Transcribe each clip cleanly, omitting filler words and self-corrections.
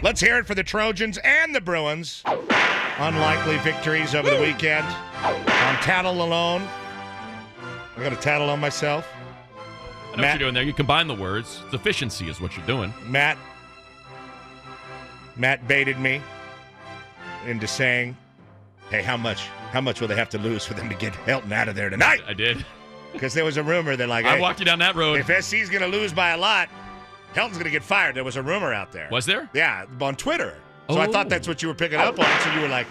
Let's hear it for the Trojans and the Bruins. Unlikely victories over the weekend. On tattle alone. I got to tattle on myself. I know what you're doing there. You combine the words. It's efficiency is what you're doing. Matt baited me into saying, hey, how much will they have to lose for them to get Helton out of there tonight? I did. Because there was a rumor that, like, I hey, walked you down that road. if SC's going to lose by a lot, Helton's going to get fired. There was a rumor out there. Was there? Yeah, on Twitter. So I thought that's what you were picking up on. So you were like,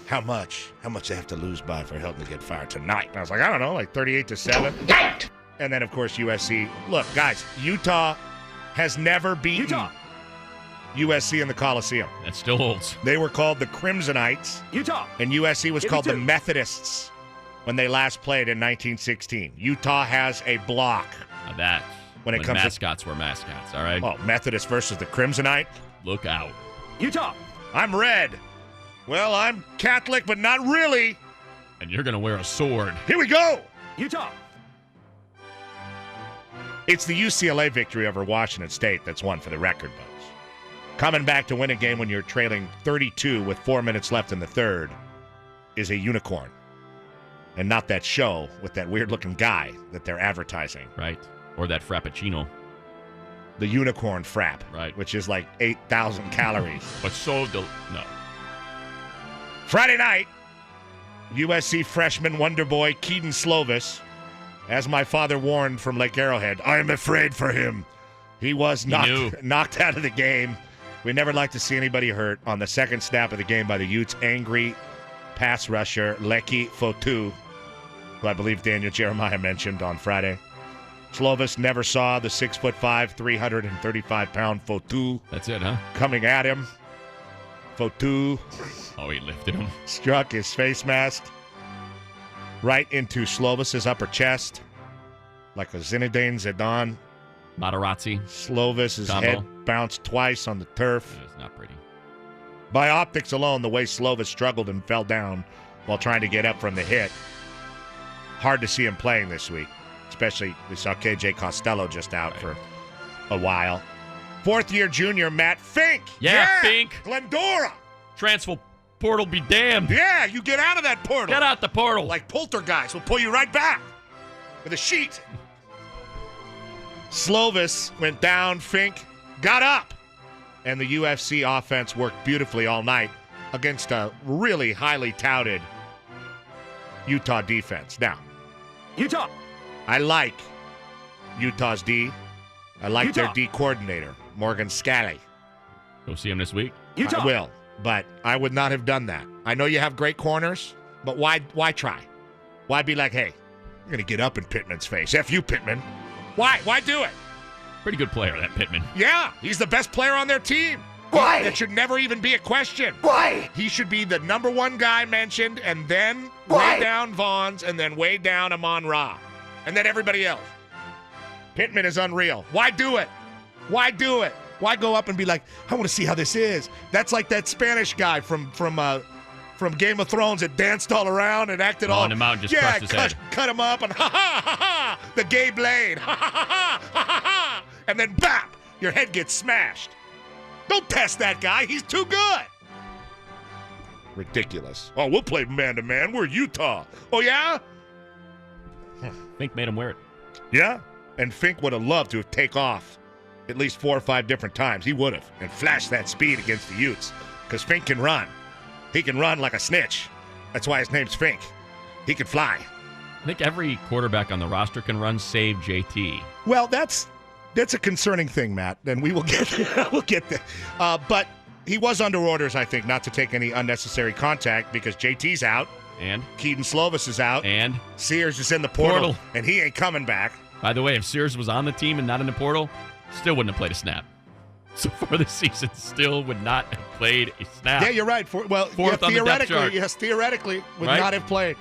how much they have to lose by for Helton to get fired tonight? And I was like, I don't know, like 38-7. And then, of course, USC. Look, guys, Utah has never beaten USC in the Coliseum. That still holds. They were called the Crimsonites. Utah. And USC was called the Methodists when they last played in 1916. Utah has a block. Now that. When it comes mascots were mascots, all right? Oh, Methodist versus the Crimsonite? Look out. Utah. I'm red. Well, I'm Catholic, but not really. And you're going to wear a sword. Here we go. Utah. It's the UCLA victory over Washington State that's won for the record books. Coming back to win a game when you're trailing 32 with 4 minutes left in the third is a unicorn. And not that show with that weird-looking guy that they're advertising. Right. Or that Frappuccino. The unicorn frap. Right. Which is like 8,000 calories. But so, no. Friday night, USC freshman wonder boy Kendon Slovis, as my father warned from Lake Arrowhead, I am afraid for him. He was knocked out of the game. We never like to see anybody hurt. On the second snap of the game by the Utes, angry pass rusher Leki Fotu, who I believe Daniel Jeremiah mentioned on Friday. Slovis never saw the 6'5", 335-pound Fotu. That's it, huh? Coming at him. Fotu. Oh, he lifted him. Struck his face mask right into Slovis's upper chest, like a Zinedine Zidane. Materazzi. Slovis's head bounced twice on the turf. It's not pretty. By optics alone, the way Slovis struggled and fell down while trying to get up from the hit, hard to see him playing this week. Especially, we saw KJ Costello just out for a while. Fourth-year junior Matt Fink. Yeah, Fink. Glendora. Transfer portal be damned. Yeah, you get out of that portal. Get out the portal. Like poltergeist will pull you right back with a sheet. Slovis went down. Fink got up. And the UFC offense worked beautifully all night against a really highly touted Utah defense. Now, Utah. I like Utah's D. I like their D coordinator, Morgan Scalley. Go see him this week? Utah. I will, but I would not have done that. I know you have great corners, but why try? Why be like, hey, you're going to get up in Pittman's face. F you, Pittman. Why? Why do it? Pretty good player, that Pittman. Yeah, he's the best player on their team. Why? That should never even be a question. Why? He should be the number one guy mentioned, and then Why? way down Vaughns, and then way down Amon-Ra. And then everybody else. Pittman is unreal. Why do it? Why do it? Why go up and be like, I want to see how this is? That's like that Spanish guy from Game of Thrones that danced all around and acted all. On the mountain, just crushed his head. Cut him up and ha ha ha ha, the gay blade, ha ha ha ha ha ha, and then bap, your head gets smashed. Don't test that guy. He's too good. Ridiculous. Oh, we'll play man-to-man. We're Utah. Oh, yeah? Fink made him wear it. Yeah, and Fink would have loved to take off at least 4 or 5 different times. He would have, and flashed that speed against the Utes, because Fink can run. He can run like a snitch. That's why his name's Fink. He can fly. I think every quarterback on the roster can run, save JT. Well, that's a concerning thing, Matt, and we will get there. We'll get there. But he was under orders, I think, not to take any unnecessary contact because JT's out. And? Kendon Slovis is out. And? Sears is in the portal. And he ain't coming back. By the way, if Sears was on the team and not in the portal, still wouldn't have played a snap. So for the season, still would not have played a snap. Yeah, you're right. Fourth on the depth chart. Yes, theoretically, would Right? not have played.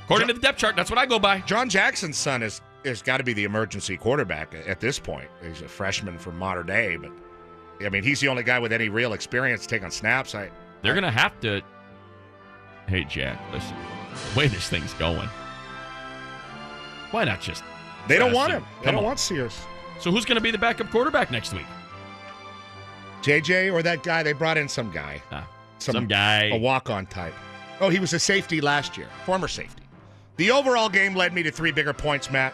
According to the depth chart, that's what I go by. John Jackson's son is got to be the emergency quarterback at this point. He's a freshman from Mater Dei, but I mean, he's the only guy with any real experience to take on snaps. They're going to have to. Hey, Jack, listen. The way this thing's going, why not just? They don't want him. They don't want Sears. So who's going to be the backup quarterback next week? JJ or that guy? They brought in some guy. Some guy. A walk-on type. Oh, he was a safety last year. Former safety. The overall game led me to 3 bigger points, Matt.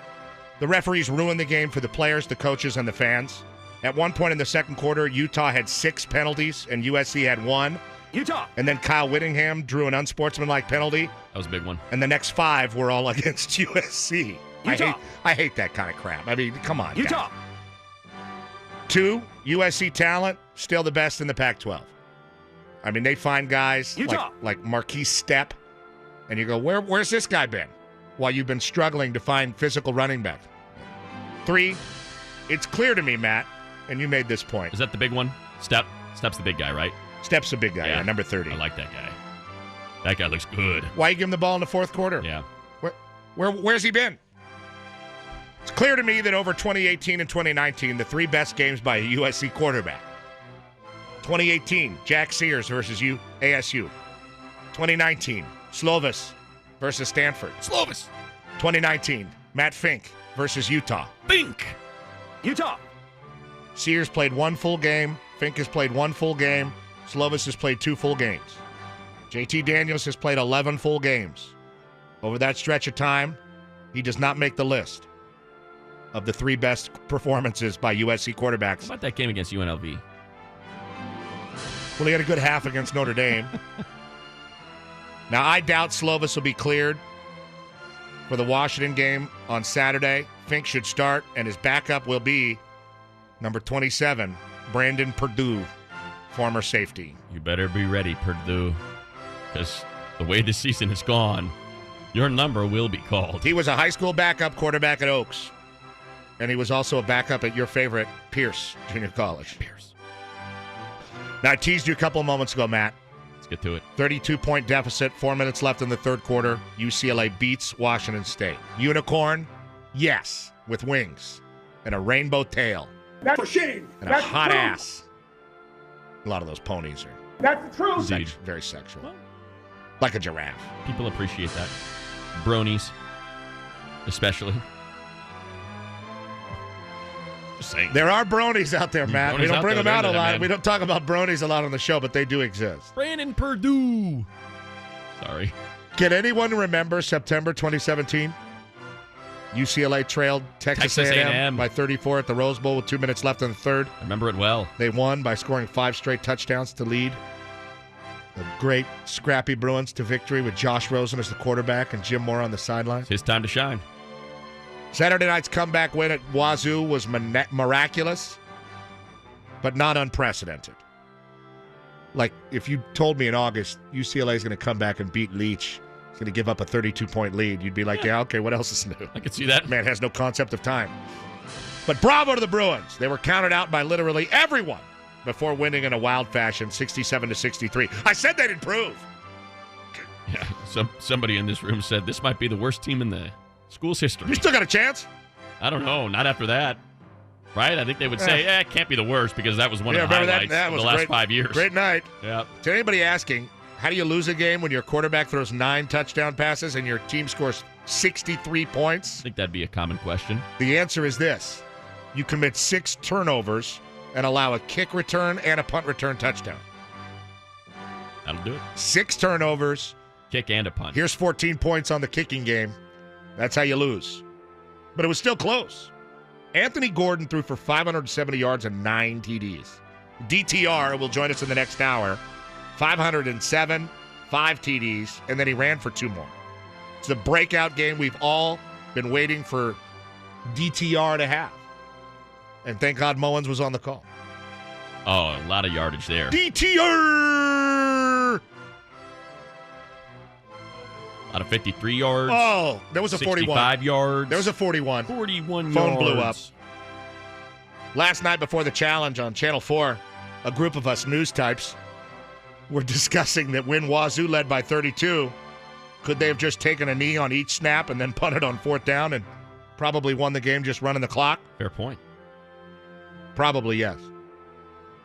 The referees ruined the game for the players, the coaches, and the fans. At one point in the second quarter, Utah had 6 penalties and USC had 1. Utah. And then Kyle Whittingham drew an unsportsmanlike penalty. That was a big one. And the next 5 were all against USC. I hate that kind of crap. I mean, come on, Utah. guys. 2, USC talent, still the best in the Pac-12. I mean, they find guys like Marquise Stepp, and you go, where's this guy been? While you've been struggling to find physical running back. 3, it's clear to me, Matt, and you made this point. Is that the big one? Stepp's the big guy, right? Stepp's the big guy, yeah, number 30. I like that guy. That guy looks good. Why you give him the ball in the fourth quarter? Yeah. Where's he been? It's clear to me that over 2018 and 2019, the 3 best games by a USC quarterback. 2018, Jack Sears versus ASU. 2019, Slovis versus Stanford. Slovis. 2019, Matt Fink versus Utah. Fink. Utah. Sears played 1 full game. Fink has played 1 full game. Slovis has played 2 full games. JT Daniels has played 11 full games. Over that stretch of time, he does not make the list of the 3 best performances by USC quarterbacks. How about that game against UNLV? Well, he had a good half against Notre Dame. Now, I doubt Slovis will be cleared for the Washington game on Saturday. Fink should start, and his backup will be number 27, Brandon Purdue, former safety. You better be ready, Purdue, because the way this season has gone, your number will be called. He was a high school backup quarterback at Oaks, and he was also a backup at your favorite, Pierce Junior College. Pierce. Now, I teased you a couple of moments ago, Matt. Let's get to it. 32-point deficit, 4 minutes left in the third quarter. UCLA beats Washington State. Unicorn? Yes, with wings and a rainbow tail. That's a shame. And a hot ass. A lot of those ponies are That's the truth. Very sexual. Like a giraffe. People appreciate that. Bronies, especially. Just saying. There are bronies out there, Matt. We don't bring them out a lot. Man. We don't talk about bronies a lot on the show, but they do exist. Brandon Purdue. Sorry. Can anyone remember September 2017? UCLA trailed Texas A&M by 34 at the Rose Bowl with 2 minutes left in the third. I remember it well. They won by scoring 5 straight touchdowns to lead the great scrappy Bruins to victory with Josh Rosen as the quarterback and Jim Moore on the sidelines. It's his time to shine. Saturday night's comeback win at Wazoo was miraculous, but not unprecedented. Like, if you told me in August UCLA is going to come back and beat Leach, he's going to give up a 32-point lead, you'd be like, yeah, okay, what else is new? I could see that. Man has no concept of time. But bravo to the Bruins. They were counted out by literally everyone before winning in a wild fashion, 67-63. I said they'd improve. Yeah, somebody in this room said this might be the worst team in the school's history. You still got a chance? I don't know. Not after that. Right? I think they would say, it can't be the worst because that was one of the highlights that of the last great, 5 years. Great night. Yeah. To anybody asking, how do you lose a game when your quarterback throws 9 touchdown passes and your team scores 63 points? I think that'd be a common question. The answer is this. You commit 6 turnovers and allow a kick return and a punt return touchdown. That'll do it. 6 turnovers. Kick and a punt. Here's 14 points on the kicking game. That's how you lose. But it was still close. Anthony Gordon threw for 570 yards and 9 TDs. DTR will join us in the next hour. 507, 5 TDs, and then he ran for 2 more. It's the breakout game we've all been waiting for DTR to have. And thank God Mullins was on the call. Oh, a lot of yardage there. DTR! A lot of 53 yards. Oh, there was a 41. 65 yards. There was a 41. 41 Phone yards. blew up. Last night before the challenge on Channel 4, a group of us news types were discussing that when Wazoo led by 32, could they have just taken a knee on each snap and then punted on 4th down and probably won the game just running the clock? Fair point. Probably yes.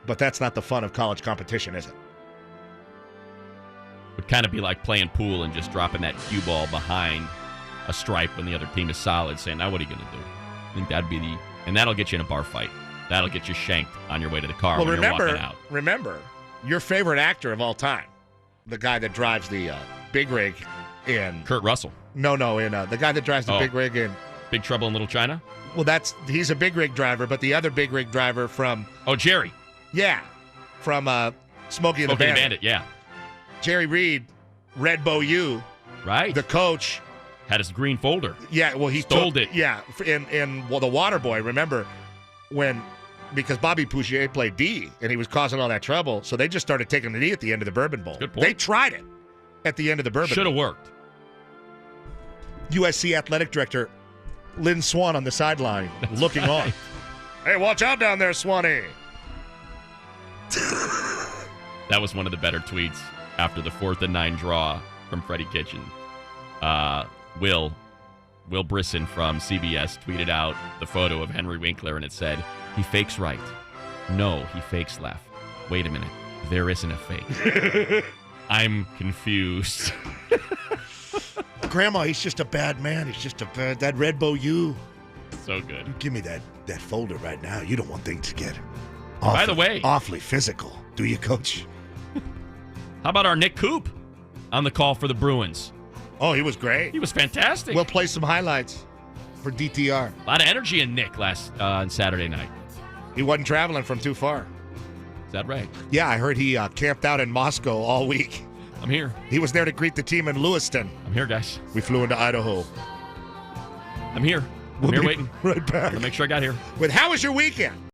But that's not the fun of college competition, is it? Would kind of be like playing pool and just dropping that cue ball behind a stripe when the other team is solid, saying, now what are you going to do? I think that'd be and that'll get you in a bar fight. That'll get you shanked on your way to the car Well, when you're walking out. remember, your favorite actor of all time, the guy that drives the big rig in... Kurt Russell. No, in the guy that drives the big rig in... Big Trouble in Little China? Well, he's a big rig driver, but the other big rig driver from... Oh, Jerry. Yeah, from Smokey and the Bandit. Yeah. Jerry Reed, Red Bow U, right? The coach had his green folder. Yeah, well, he stole it. Yeah, in the Water Boy. Remember because Bobby Boucher played D and he was causing all that trouble, so they just started taking the D at the end of the Bourbon Bowl. Good point. They tried it at the end of the Bourbon Bowl. Should have worked. USC athletic director Lynn Swan on the sideline looking on. Hey, watch out down there, Swanee. That was one of the better tweets after the 4th and 9 draw from Freddie Kitchen. Will Brisson from CBS tweeted out the photo of Henry Winkler, and it said, "He fakes right. No, he fakes left. Wait a minute. There isn't a fake." I'm confused. Grandma, he's just a bad man. He's just that Red Bow U. So good. You give me that folder right now. You don't want things to get by the way, awfully physical, do you, Coach? How about our Nick Coop on the call for the Bruins? Oh, he was great. He was fantastic. We'll play some highlights for DTR. A lot of energy in Nick on Saturday night. He wasn't traveling from too far. Is that right? Yeah, I heard he camped out in Moscow all week. I'm here. He was there to greet the team in Lewiston. I'm here, guys. We flew into Idaho. I'm here. We'll I'm here waiting. Right back. I'm going to make sure I got here. How was your weekend?